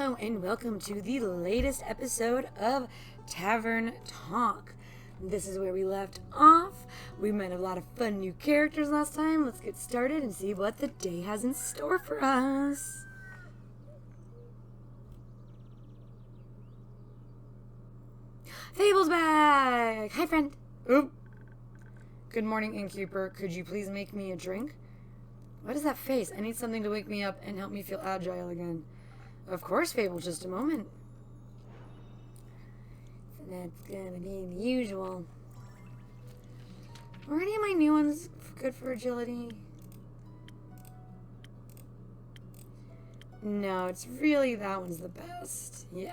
Hello and welcome to the latest episode of Tavern Talk. This is where we left off. We met a lot of fun new characters last time. Let's get started and see what the day has in store for us. Fable's back! Hi, friend. Oop. Good morning, innkeeper. Could you please make me a drink? What is that face? I need something to wake me up and help me feel agile again. Of course, Fable, just a moment. So that's gonna be the usual. Are any of my new ones good for agility? No, it's really that one's the best. Yeah.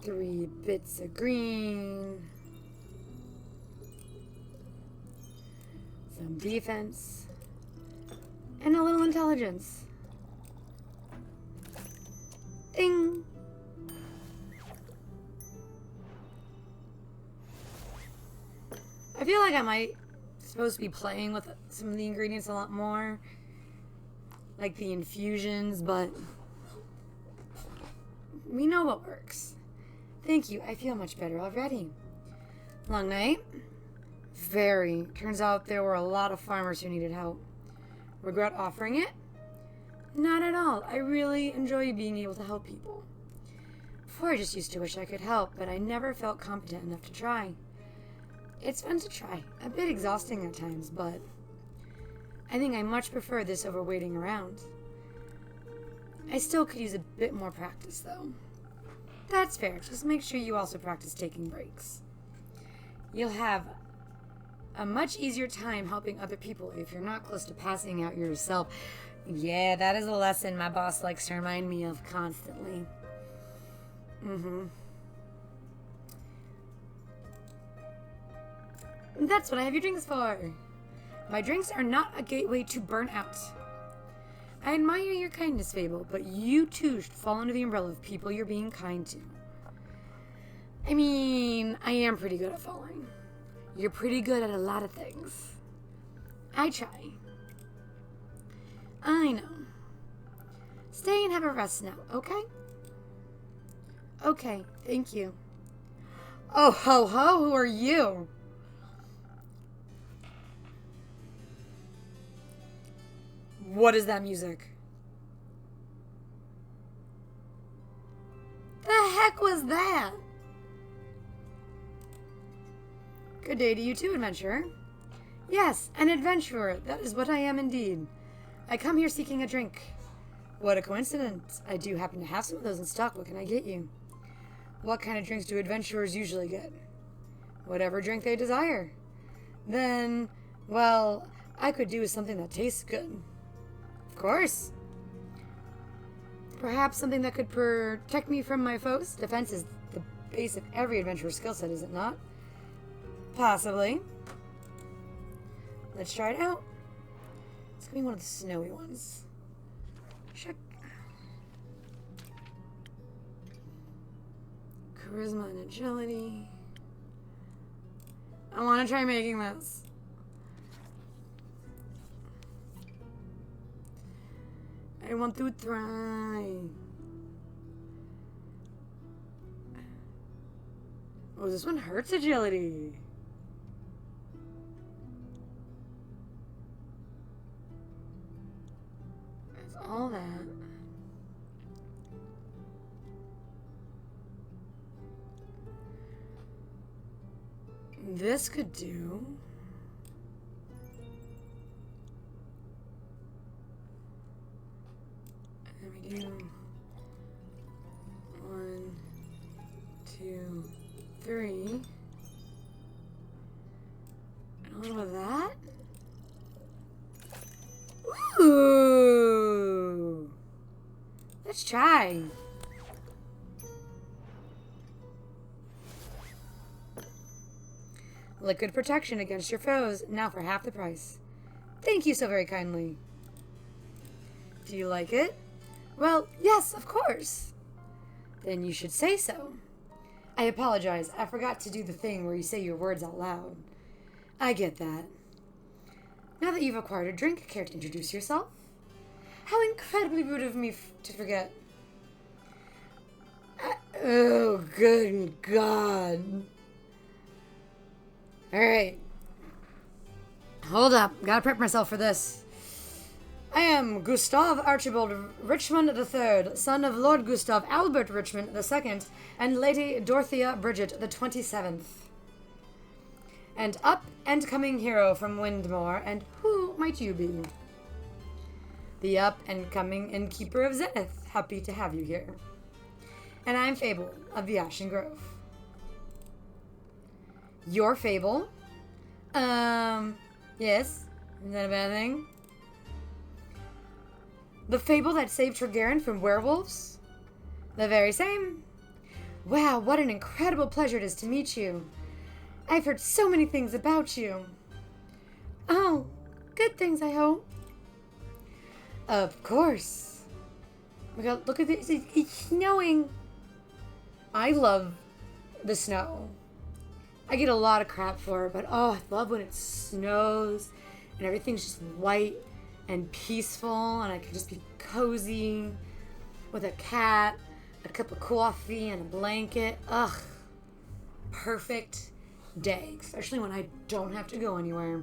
Three bits of green. Some defense. And a little intelligence. Ding! I feel like I might supposed to be playing with some of the ingredients a lot more. Like the infusions, but we know what works. Thank you, I feel much better already. Long night? Very. Turns out there were a lot of farmers who needed help. Regret offering it? Not at all. I really enjoy being able to help people. Before I just used to wish I could help, but I never felt competent enough to try. It's fun to try. A bit exhausting at times, but I think I much prefer this over waiting around. I still could use a bit more practice, though. That's fair. Just make sure you also practice taking breaks. You'll have a much easier time helping other people if you're not close to passing out yourself. Yeah, that is a lesson my boss likes to remind me of constantly. That's what I have your drinks for. My drinks are not a gateway to burnout. I admire your kindness, Fable, but you too should fall under the umbrella of people you're being kind to. I mean, I am pretty good at following. You're pretty good at a lot of things. I try. I know. Stay and have a rest now, okay? Okay, thank you. Oh, ho, ho, who are you? What is that music? The heck was that? Good day to you too, adventurer. Yes, an adventurer. That is what I am indeed. I come here seeking a drink. What a coincidence. I do happen to have some of those in stock. What can I get you? What kind of drinks do adventurers usually get? Whatever drink they desire. Then, well, I could do with something that tastes good. Of course. Perhaps something that could protect me from my foes? Defense is the base of every adventurer's skill set, is it not? Possibly. Let's try it out. It's gonna be one of the snowy ones. Check. Charisma and agility. I want to try making this. I want to try. Oh, this one hurts agility. All that. This could do. And then we do 1, 2, 3. And a little of that. Ooh! Let's try. Liquid protection against your foes, now for half the price. Thank you so very kindly. Do you like it? Well, yes, of course. Then you should say so. I apologize. I forgot to do the thing where you say your words out loud. I get that. Now that you've acquired a drink, care to introduce yourself? How incredibly rude of me to forget. Oh, good God. Alright. Hold up. Gotta prep myself for this. I am Gustav Archibald Richmond III, son of Lord Gustav Albert Richmond II and Lady Dorothea Bridget the 27th. And up-and-coming hero from Windmore, and who might you be? The up-and-coming innkeeper of Zenith. Happy to have you here. And I'm Fable of the Ashen Grove. Your Fable? Yes. Is that a bad thing? The Fable that saved Tregaron from werewolves? The very same. Wow, what an incredible pleasure it is to meet you. I've heard so many things about you. Oh, good things, I hope. Of course. Oh my God, look at this. It's snowing. I love the snow. I get a lot of crap for it, but oh, I love when it snows and everything's just white and peaceful and I can just be cozy with a cat, a cup of coffee, and a blanket. Ugh. Perfect day, especially when I don't have to go anywhere.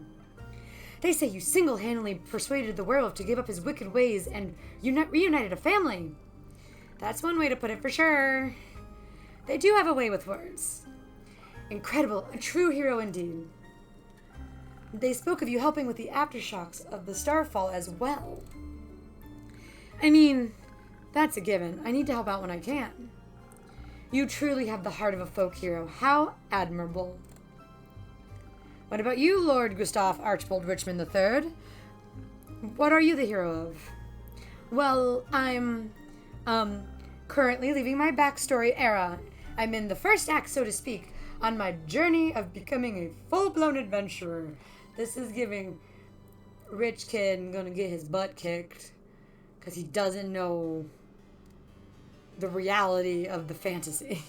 They say you single-handedly persuaded the werewolf to give up his wicked ways and reunited a family. That's one way to put it for sure. They do have a way with words. Incredible, a true hero indeed. They spoke of you helping with the aftershocks of the starfall as well. I mean, that's a given. I need to help out when I can. You truly have the heart of a folk hero. How admirable. What about you, Lord Gustav Archibald Richmond III? What are you the hero of? Well, I'm, currently leaving my backstory era. I'm in the first act, so to speak, on my journey of becoming a full-blown adventurer. This is giving rich kid gonna get his butt kicked because he doesn't know the reality of the fantasy.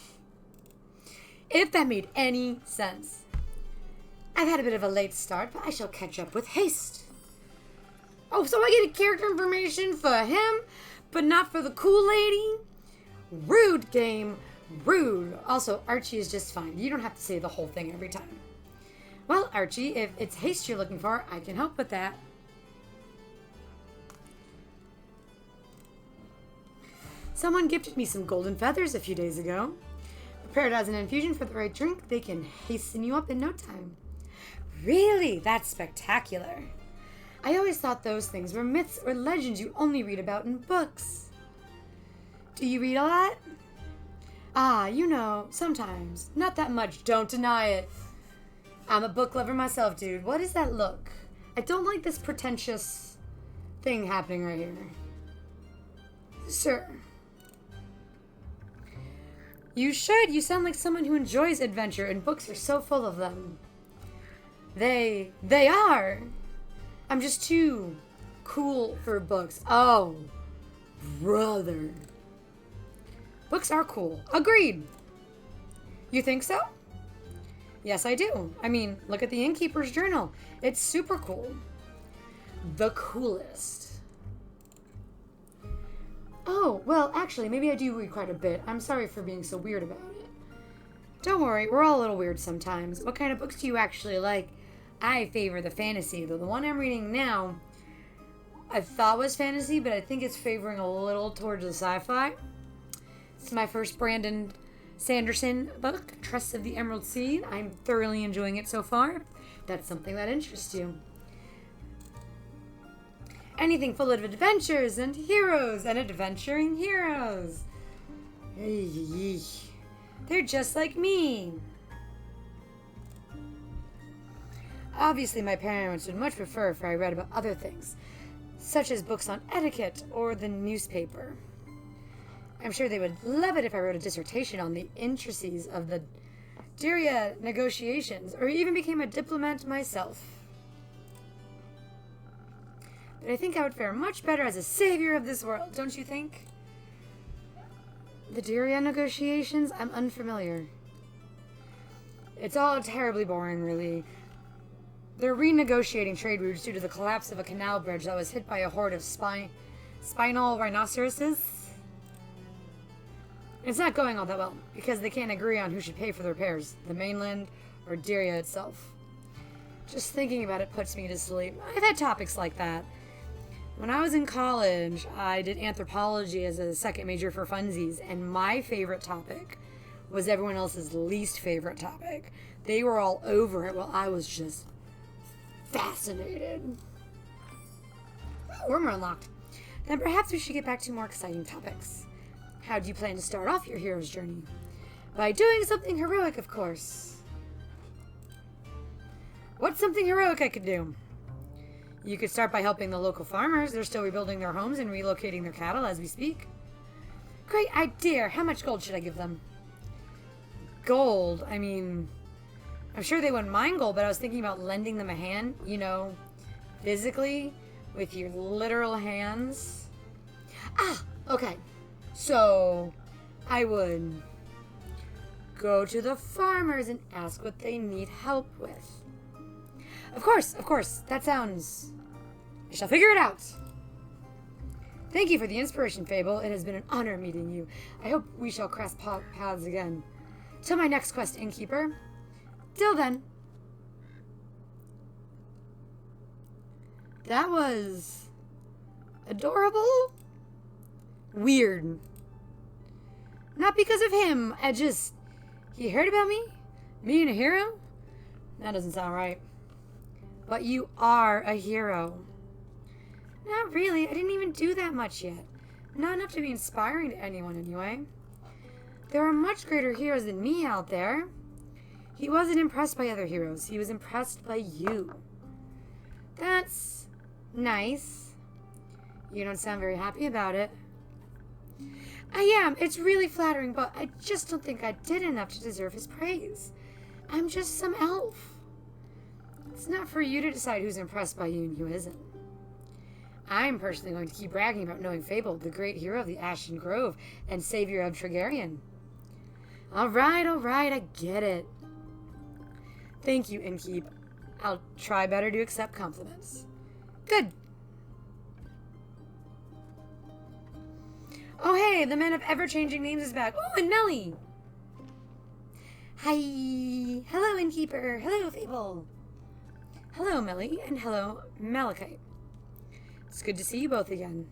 If that made any sense. I've had a bit of a late start, but I shall catch up with haste. Oh, so I get a character information for him, but not for the cool lady? Rude, game. Rude. Also, Archie is just fine. You don't have to say the whole thing every time. Well, Archie, if it's haste you're looking for, I can help with that. Someone gifted me some golden feathers a few days ago. Prepared as an infusion for the right drink, they can hasten you up in no time. Really? That's spectacular. I always thought those things were myths or legends you only read about in books. Do you read a lot? Ah, you know, sometimes. Not that much, don't deny it. I'm a book lover myself, dude. What does that look? I don't like this pretentious thing happening right here. Sir. You should. You sound like someone who enjoys adventure, and books are so full of them. They are. I'm just too cool for books. Oh, brother. Books are cool. Agreed. You think so? Yes, I do. I mean, look at the innkeeper's journal. It's super cool. The coolest. Oh, well, actually, maybe I do read quite a bit. I'm sorry for being so weird about it. Don't worry, we're all a little weird sometimes. What kind of books do you actually like? I favor the fantasy, though the one I'm reading now, I thought was fantasy, but I think it's favoring a little towards the sci-fi. It's my first Brandon Sanderson book, Trust of the Emerald Sea. I'm thoroughly enjoying it so far. That's something that interests you. Anything full of adventures and heroes and adventuring heroes. They're just like me. Obviously, my parents would much prefer if I read about other things, such as books on etiquette or the newspaper. I'm sure they would love it if I wrote a dissertation on the intricacies of the Dyria negotiations, or even became a diplomat myself. But I think I would fare much better as a savior of this world, don't you think? The Dyria negotiations? I'm unfamiliar. It's all terribly boring, really. They're renegotiating trade routes due to the collapse of a canal bridge that was hit by a horde of spinal rhinoceroses. It's not going all that well, because they can't agree on who should pay for the repairs, the mainland or Dyria itself. Just thinking about it puts me to sleep. I've had topics like that. When I was in college, I did anthropology as a second major for funsies, and my favorite topic was everyone else's least favorite topic. They were all over it while I was just fascinated. Room unlocked. Then perhaps we should get back to more exciting topics. How do you plan to start off your hero's journey? By doing something heroic, of course. What's something heroic I could do? You could start by helping the local farmers. They're still rebuilding their homes and relocating their cattle as we speak. Great idea. How much gold should I give them? Gold? I mean, I'm sure they wouldn't mind gold, but I was thinking about lending them a hand, physically, with your literal hands. Okay. So, I would go to the farmers and ask what they need help with. Of course. That sounds... I shall figure it out. Thank you for the inspiration, Fable. It has been an honor meeting you. I hope we shall cross paths again. Till my next quest, Innkeeper. Till then. That was... adorable? Weird. Not because of him. He heard about me? Me and a hero? That doesn't sound right. But you are a hero. Not really. I didn't even do that much yet. Not enough to be inspiring to anyone, anyway. There are much greater heroes than me out there. He wasn't impressed by other heroes. He was impressed by you. That's nice. You don't sound very happy about it. I am. It's really flattering, but I just don't think I did enough to deserve his praise. I'm just some elf. It's not for you to decide who's impressed by you and who isn't. I'm personally going to keep bragging about knowing Fable, the great hero of the Ashen Grove and savior of Tregarian. All right, I get it. Thank you, Innkeep. I'll try better to accept compliments. Good. Oh, hey, the man of ever-changing names is back. Oh, and Melly. Hi. Hello, Innkeeper. Hello, Fable. Hello, Melly, and hello, Malachite. It's good to see you both again.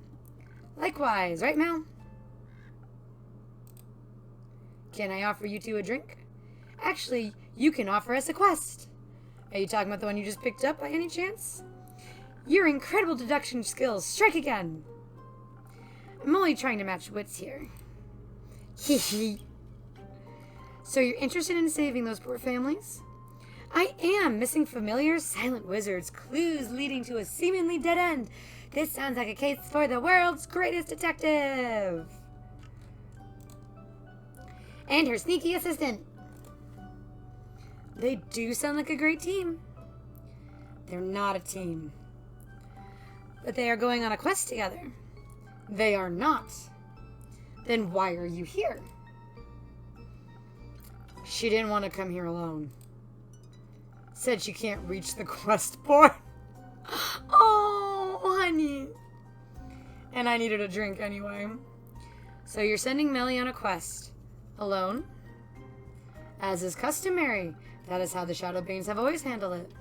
Likewise, right, Mel? Can I offer you two a drink? Actually, you can offer us a quest. Are you talking about the one you just picked up by any chance? Your incredible deduction skills. Strike again. I'm only trying to match wits here. Hee. So you're interested in saving those poor families? I am. Missing familiars, silent wizards, clues leading to a seemingly dead end. This sounds like a case for the world's greatest detective. And her sneaky assistant. They do sound like a great team. They're not a team. But they are going on a quest together. They are not. Then why are you here? She didn't want to come here alone. Said she can't reach the quest board. Oh, honey. And I needed a drink anyway. So you're sending Melly on a quest. Alone? As is customary. That is how the Shadowbanes have always handled it.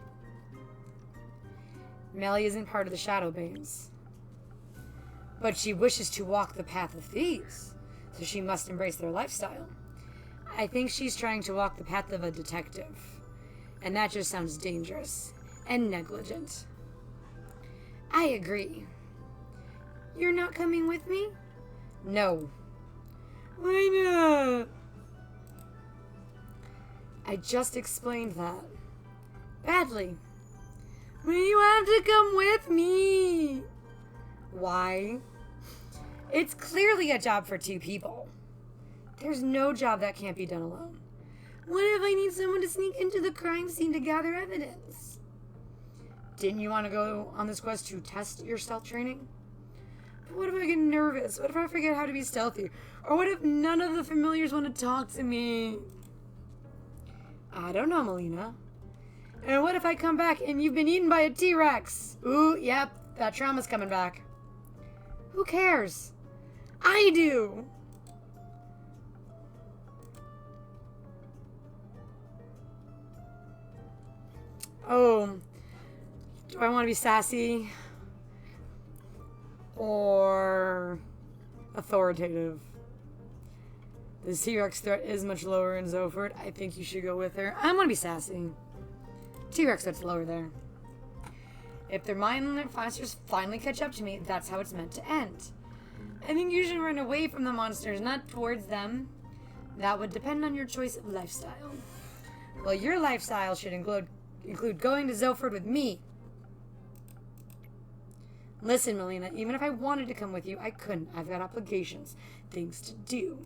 Melly isn't part of the Shadowbanes. But she wishes to walk the path of thieves, so she must embrace their lifestyle. I think she's trying to walk the path of a detective, and that just sounds dangerous and negligent. I agree. You're not coming with me? No. Why not? I just explained that. Badly. But you have to come with me. Why? It's clearly a job for two people. There's no job that can't be done alone. What if I need someone to sneak into the crime scene to gather evidence? Didn't you want to go on this quest to test your stealth training? But what if I get nervous? What if I forget how to be stealthy? Or what if none of the familiars want to talk to me? I don't know, Melina. And what if I come back and you've been eaten by a T-Rex? Ooh, yep, that trauma's coming back. Who cares? I do! Oh, do I want to be sassy or authoritative? The T-Rex threat is much lower in Zoford. I think you should go with her. I'm going to be sassy. T-Rex threat's lower there. If their mind monsters finally catch up to me, that's how it's meant to end. I think you should run away from the monsters, not towards them. That would depend on your choice of lifestyle. Well, your lifestyle should include going to Zoford with me. Listen, Melina, even if I wanted to come with you, I couldn't. I've got obligations, things to do.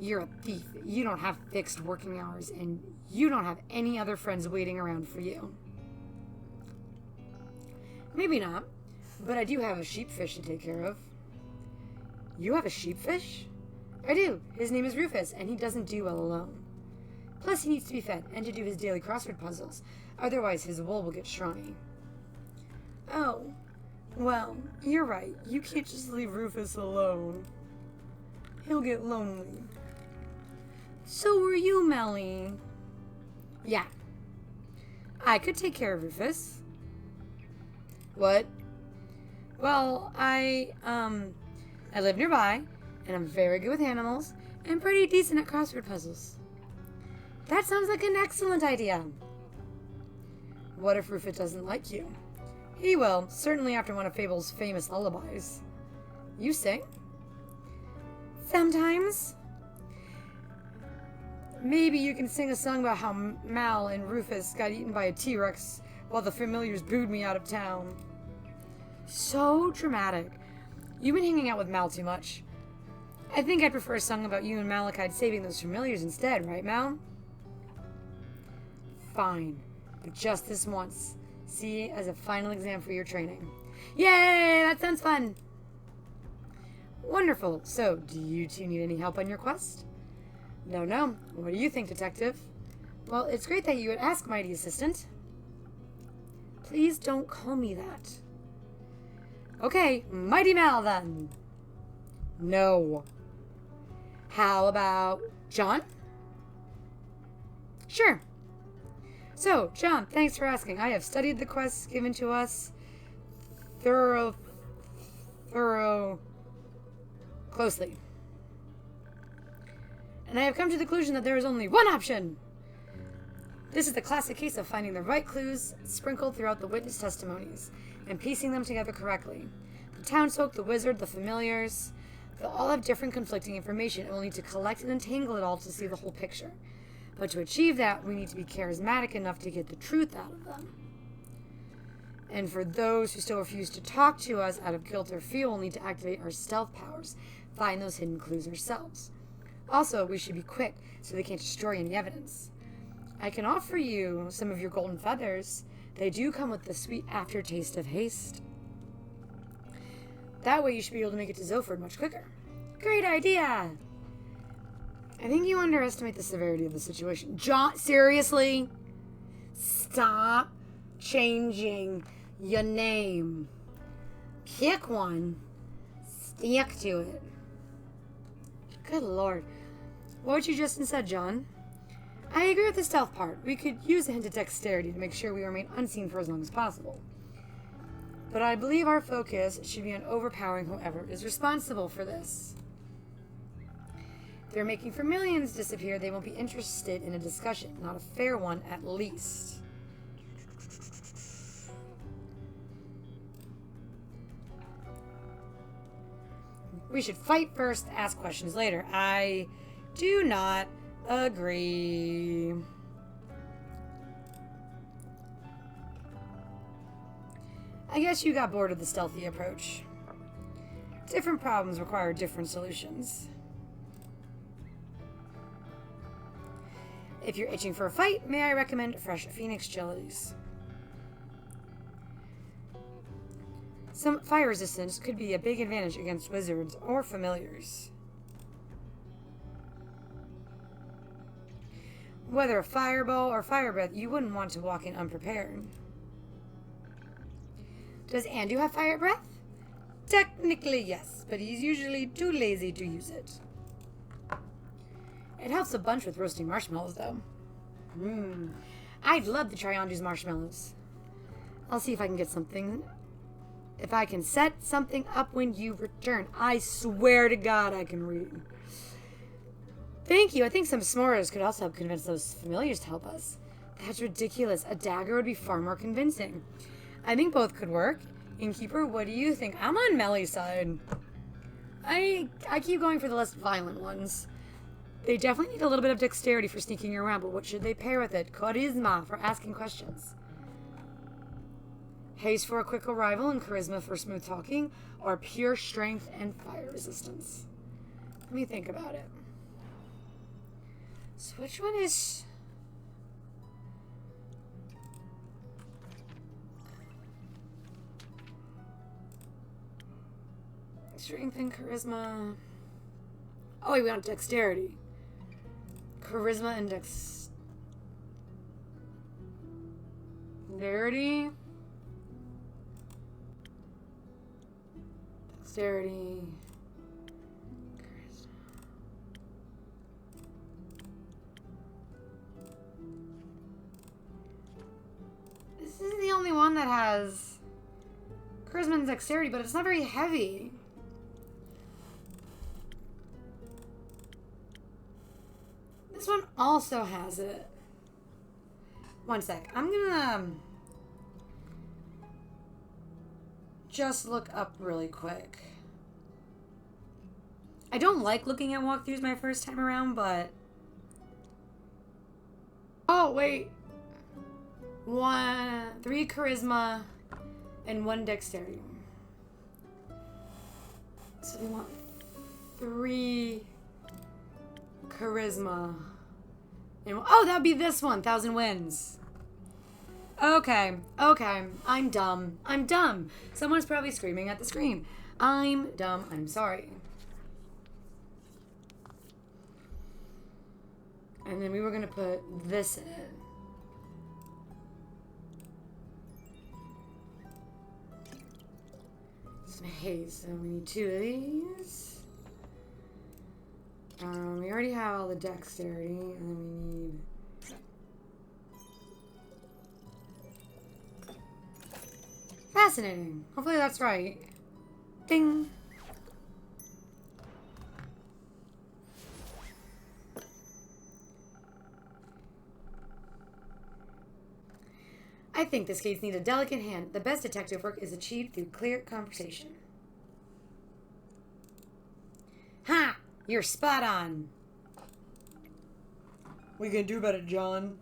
You're a thief. You don't have fixed working hours, and you don't have any other friends waiting around for you. Maybe not, but I do have a sheepfish to take care of. You have a sheepfish? I do. His name is Rufus, and he doesn't do well alone. Plus, he needs to be fed and to do his daily crossword puzzles. Otherwise, his wool will get scrawny. Oh, well, you're right. You can't just leave Rufus alone. He'll get lonely. So were you, Melly. Yeah. I could take care of Rufus. What? Well, I live nearby, and I'm very good with animals, and pretty decent at crossword puzzles. That sounds like an excellent idea. What if Rufus doesn't like you? He will, certainly after one of Fable's famous lullabies. You sing? Sometimes. Maybe you can sing a song about how Mal and Rufus got eaten by a T-Rex while the familiars booed me out of town. So dramatic. You've been hanging out with Mal too much. I think I'd prefer a song about you and Malachite saving those familiars instead, right, Mal? Fine, but just this once. See it as a final exam for your training. Yay! That sounds fun! Wonderful. So, do you two need any help on your quest? No. What do you think, Detective? Well, it's great that you would ask, Mighty Assistant. Please don't call me that. Okay, Mighty Mal, then. No. How about John? Sure. So, John, thanks for asking. I have studied the quests given to us closely. And I have come to the conclusion that there is only one option. This is the classic case of finding the right clues sprinkled throughout the witness testimonies and piecing them together correctly. The townsfolk, the wizard, the familiars, they'll all have different conflicting information, and we'll need to collect and untangle it all to see the whole picture. But to achieve that, we need to be charismatic enough to get the truth out of them. And for those who still refuse to talk to us out of guilt or fear, we'll need to activate our stealth powers, find those hidden clues ourselves. Also, we should be quick so they can't destroy any evidence. I can offer you some of your golden feathers. They do come with the sweet aftertaste of haste. That way you should be able to make it to Zoford much quicker. Great idea! I think you underestimate the severity of the situation. John, seriously? Stop changing your name. Pick one. Stick to it. Good Lord. What you just said, John? I agree with the stealth part. We could use a hint of dexterity to make sure we remain unseen for as long as possible. But I believe our focus should be on overpowering whoever is responsible for this. If they're making familiars disappear, they won't be interested in a discussion, not a fair one at least. We should fight first, ask questions later. I do not agree. I guess you got bored of the stealthy approach. Different problems require different solutions. If you're itching for a fight, may I recommend fresh phoenix jellies. Some fire resistance could be a big advantage against wizards or familiars. Whether a fireball or fire breath, you wouldn't want to walk in unprepared. Does Andu have fire breath? Technically, yes, but he's usually too lazy to use it. It helps a bunch with roasting marshmallows, though. I'd love to try Anju's marshmallows. I'll see if I can get something. If I can set something up when you return. I swear to God I can read. Thank you. I think some s'mores could also help convince those familiars to help us. That's ridiculous. A dagger would be far more convincing. I think both could work. Innkeeper, what do you think? I'm on Melly's side. I keep going for the less violent ones. They definitely need a little bit of dexterity for sneaking around, but what should they pair with it? Charisma for asking questions. Haste for a quick arrival and charisma for smooth talking, or pure strength and fire resistance. Let me think about it. So which one is... Strength and charisma... Oh wait, we want dexterity. Charisma and dexterity. Dexterity. Charisma. This is the only one that has charisma and dexterity, but it's not very heavy. This one also has it. One sec. I'm gonna just look up really quick. I don't like looking at walkthroughs my first time around, but... Oh, wait. 3 charisma and 1 dexterity. So we want 3... charisma. And, oh, that'd be this one, 1,000 wins. Okay. I'm dumb. Someone's probably screaming at the screen. I'm dumb. I'm sorry. And then we were gonna put this in. Some haze. So we need 2 of these. We already have all the dexterity, and then we need... Fascinating. Hopefully that's right. Ding! I think this case needs a delicate hand. The best detective work is achieved through clear conversation. Ha! You're spot on. What are you gonna do about it, John?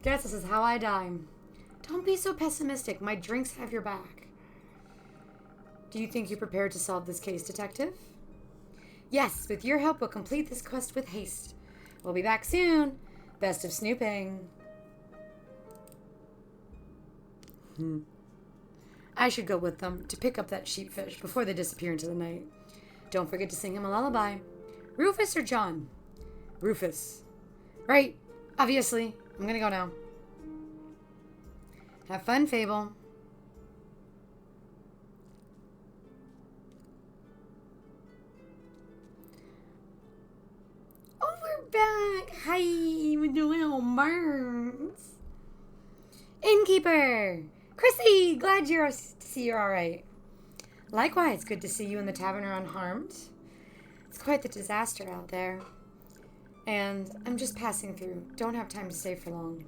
Guess this is how I die. Don't be so pessimistic. My drinks have your back. Do you think you're prepared to solve this case, detective? Yes, with your help, we'll complete this quest with haste. We'll be back soon. Best of snooping. I should go with them to pick up that sheepfish before they disappear into the night. Don't forget to sing him a lullaby. Rufus or John? Rufus. Right. Obviously. I'm gonna go now. Have fun, Fable. Oh, we're back. Hi, with the little birds. Innkeeper. Chrissy, glad to see you're all right. Likewise, good to see you and the tavern are unharmed. It's quite the disaster out there. And I'm just passing through. Don't have time to stay for long.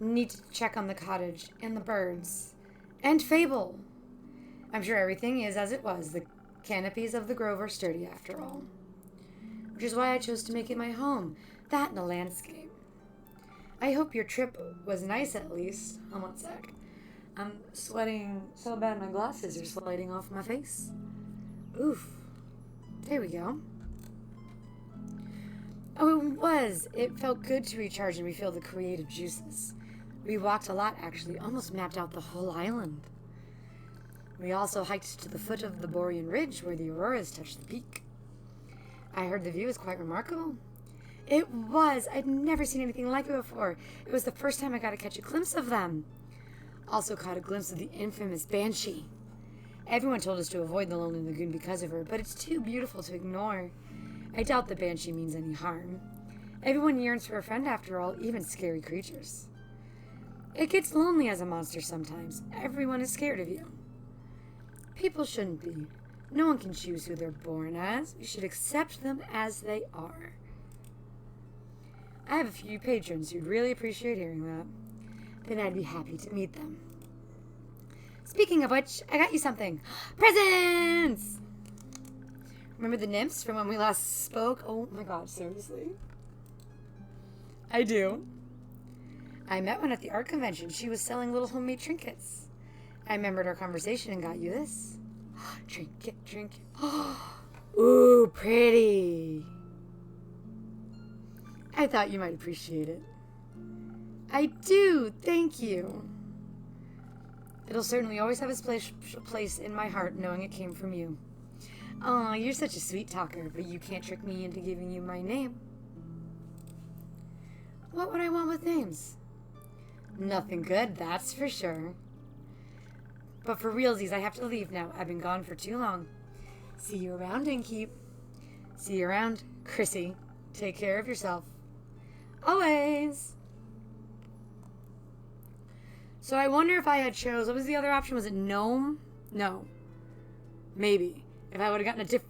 Need to check on the cottage and the birds. And Fable. I'm sure everything is as it was. The canopies of the grove are sturdy after all. Which is why I chose to make it my home. That and the landscape. I hope your trip was nice at least. Hold on a sec. I'm sweating so bad my glasses are sliding off my face. Oof. There we go. Oh, it was. It felt good to recharge and refill the creative juices. We walked a lot, actually. Almost mapped out the whole island. We also hiked to the foot of the Borean Ridge where the auroras touched the peak. I heard the view is quite remarkable. It was. I'd never seen anything like it before. It was the first time I got to catch a glimpse of them. Also caught a glimpse of the infamous Banshee. Everyone told us to avoid the Lonely Lagoon because of her, but it's too beautiful to ignore. I doubt the banshee means any harm. Everyone yearns for a friend after all, even scary creatures. It gets lonely as a monster sometimes. Everyone is scared of you. People shouldn't be. No one can choose who they're born as. We should accept them as they are. I have a few patrons who'd really appreciate hearing that. Then I'd be happy to meet them. Speaking of which, I got you something. Presents! Remember the nymphs from when we last spoke? Oh my god, seriously? I do. I met one at the art convention. She was selling little homemade trinkets. I remembered our conversation and got you this. Trinket. Ooh, pretty. I thought you might appreciate it. I do, thank you. It'll certainly always have its place in my heart knowing it came from you. Aw, you're such a sweet talker, but you can't trick me into giving you my name. What would I want with names? Nothing good, that's for sure. But for realsies, I have to leave now. I've been gone for too long. See you around, Innkeep. See you around, Chrissy. Take care of yourself. Always. So I wonder if I had chose... What was the other option? Was it gnome? No. Maybe. If I would have gotten a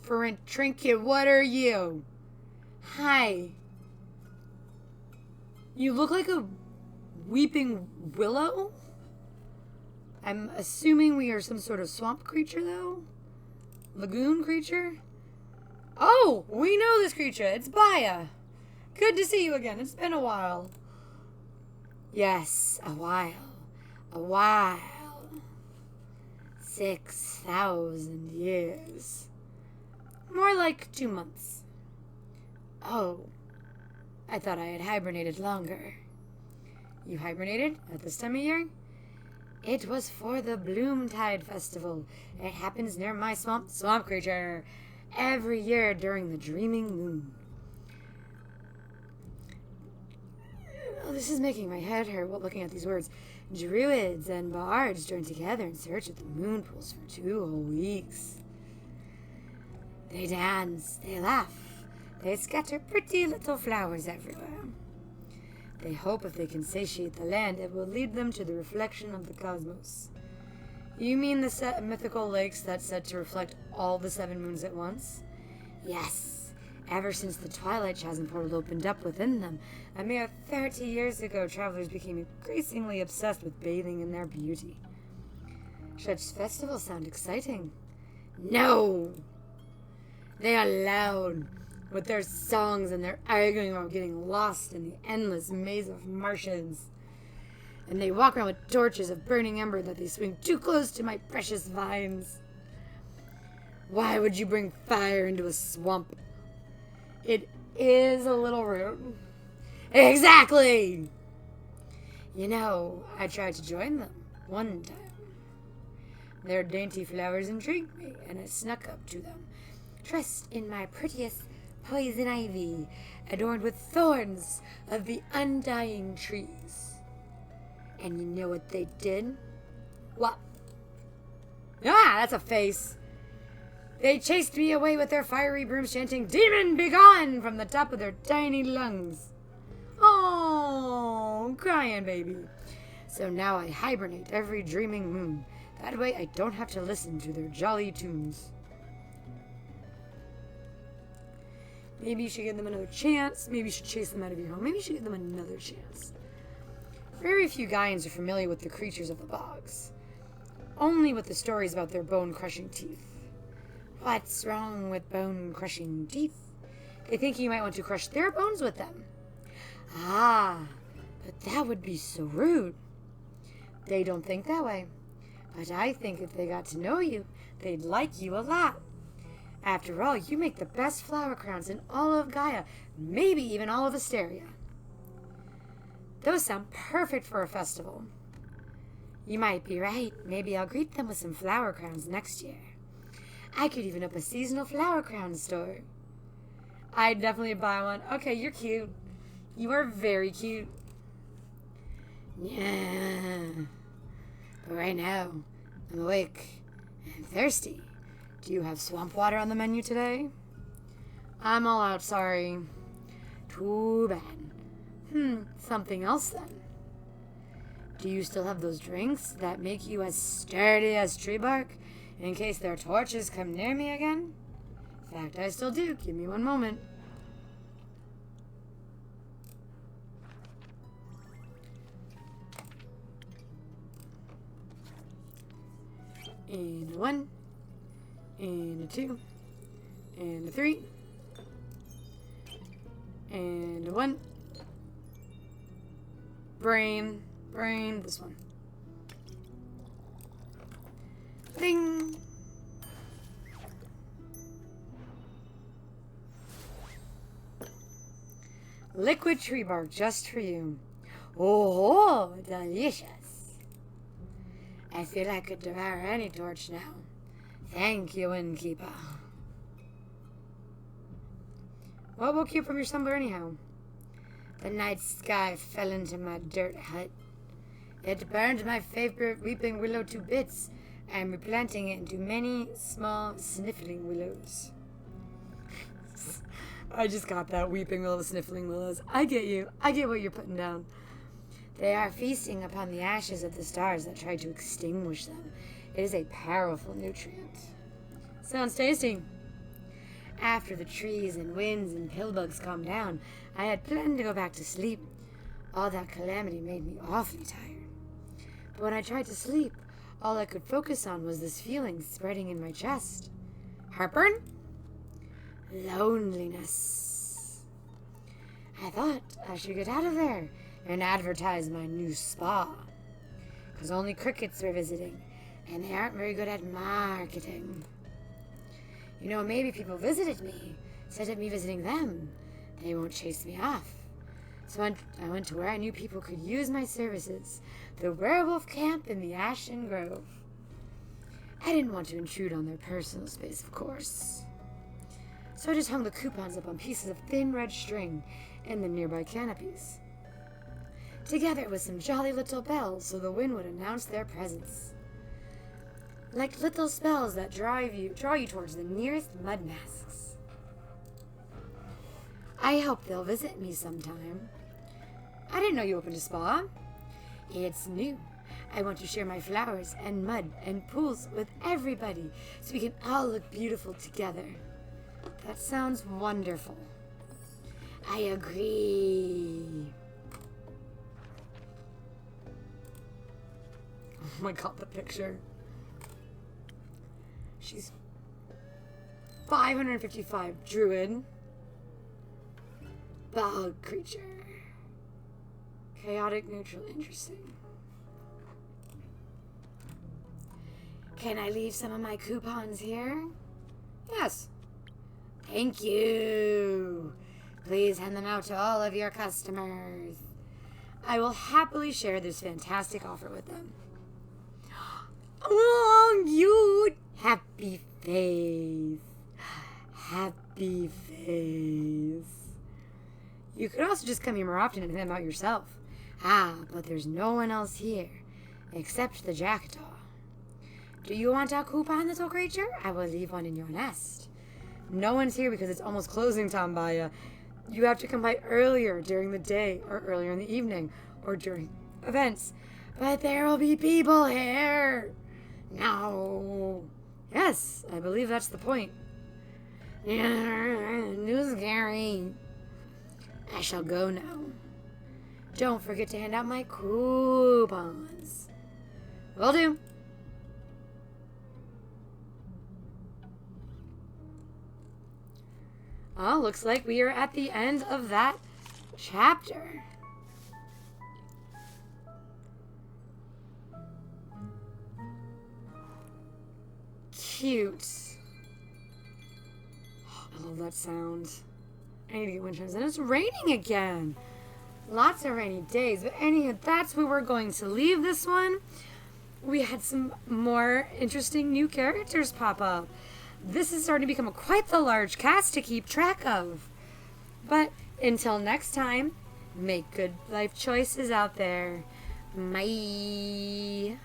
different trinket. What are you? Hi. You look like a weeping willow? I'm assuming we are some sort of swamp creature, though? Lagoon creature? Oh, we know this creature. It's Baya. Good to see you again. It's been a while. Yes, a while. A while. 6,000 years. More like 2 months. Oh, I thought I had hibernated longer. You hibernated at this time of year? It was for the Bloomtide Festival. It happens near my swamp creature every year during the Dreaming Moon. Oh, this is making my head hurt looking at these words. Druids and bards join together in search of the moon pools for 2 whole weeks. They dance, they laugh, they scatter pretty little flowers everywhere. They hope if they can satiate the land, it will lead them to the reflection of the cosmos. You mean the mythical lakes that's said to reflect all the 7 moons at once? Yes. Ever since the Twilight Chasm portal opened up within them, a mere 30 years ago, travelers became increasingly obsessed with bathing in their beauty. Such festivals sound exciting. No! They are loud, with their songs and their arguing about getting lost in the endless maze of marshes. And they walk around with torches of burning ember that they swing too close to my precious vines. Why would you bring fire into a swamp? It is a little rude. Exactly! You know, I tried to join them one time. Their dainty flowers intrigued me, and I snuck up to them, dressed in my prettiest poison ivy, adorned with thorns of the undying trees. And you know what they did? What? Ah, that's a face. They chased me away with their fiery brooms, chanting, "Demon, begone!" from the top of their tiny lungs. Oh, crying baby. So now I hibernate every dreaming moon. That way I don't have to listen to their jolly tunes. Maybe you should give them another chance. Maybe you should chase them out of your home. Maybe you should give them another chance. Very few Gaians are familiar with the creatures of the bogs. Only with the stories about their bone-crushing teeth. What's wrong with bone-crushing teeth? They think you might want to crush their bones with them. Ah, but that would be so rude. They don't think that way. But I think if they got to know you, they'd like you a lot. After all, you make the best flower crowns in all of Gaia, maybe even all of Asteria. Those sound perfect for a festival. You might be right. Maybe I'll greet them with some flower crowns next year. I could even open a seasonal flower crown store. I'd definitely buy one. Okay, you're cute. You are very cute. Yeah. But right now, I'm awake and thirsty. Do you have swamp water on the menu today? I'm all out, sorry. Too bad. Something else then. Do you still have those drinks that make you as sturdy as tree bark in case their torches come near me again? In fact, I still do. Give me one moment. And a 1, and a 2, and a 3, and a 1. Brain, this one. Ding! Liquid tree bark just for you. Oh, delicious. I feel I could devour any torch now. Thank you, innkeeper. What woke you up from your slumber anyhow? The night sky fell into my dirt hut. It burned my favorite weeping willow to bits. I am replanting it into many small sniffling willows. I just got that, weeping willow, sniffling willows. I get you. I get what you're putting down. They are feasting upon the ashes of the stars that tried to extinguish them. It is a powerful nutrient. Sounds tasty. After the trees and winds and pillbugs calmed down, I had planned to go back to sleep. All that calamity made me awfully tired. But when I tried to sleep, all I could focus on was this feeling spreading in my chest. Heartburn? Loneliness. I thought I should get out of there and advertise my new spa. Because only crickets were visiting, and they aren't very good at marketing. You know, maybe people visited me, instead of me visiting them. They won't chase me off. So I went to where I knew people could use my services, the werewolf camp in the Ashen Grove. I didn't want to intrude on their personal space, of course. So I just hung the coupons up on pieces of thin red string in the nearby canopies, together with some jolly little bells so the wind would announce their presence. Like little spells that draw you towards the nearest mud masks. I hope they'll visit me sometime. I didn't know you opened a spa. It's new. I want to share my flowers and mud and pools with everybody so we can all look beautiful together. That sounds wonderful. I agree. Oh my god, the picture. She's 555 druid. Bog creature. Chaotic neutral, interesting. Can I leave some of my coupons here? Yes. Thank you. Please hand them out to all of your customers. I will happily share this fantastic offer with them. Oh, cute. Happy face. Happy face. You could also just come here more often and hand them out yourself. But there's no one else here except the jackdaw. Do you want a coupon, little creature? I will leave one in your nest. No one's here because it's almost closing time, Baya. You have to come by earlier during the day or earlier in the evening or during events. But there will be people here. No. Yes, I believe that's the point. New scary. I shall go now. Don't forget to hand out my coupons. Will do. Oh, looks like we are at the end of that chapter. Cute. Oh, I love that sound. I need to get wind chimes. And it's raining again. Lots of rainy days. But anyway, that's where we're going to leave this one. We had some more interesting new characters pop up. This is starting to become quite the large cast to keep track of. But until next time, make good life choices out there. Bye.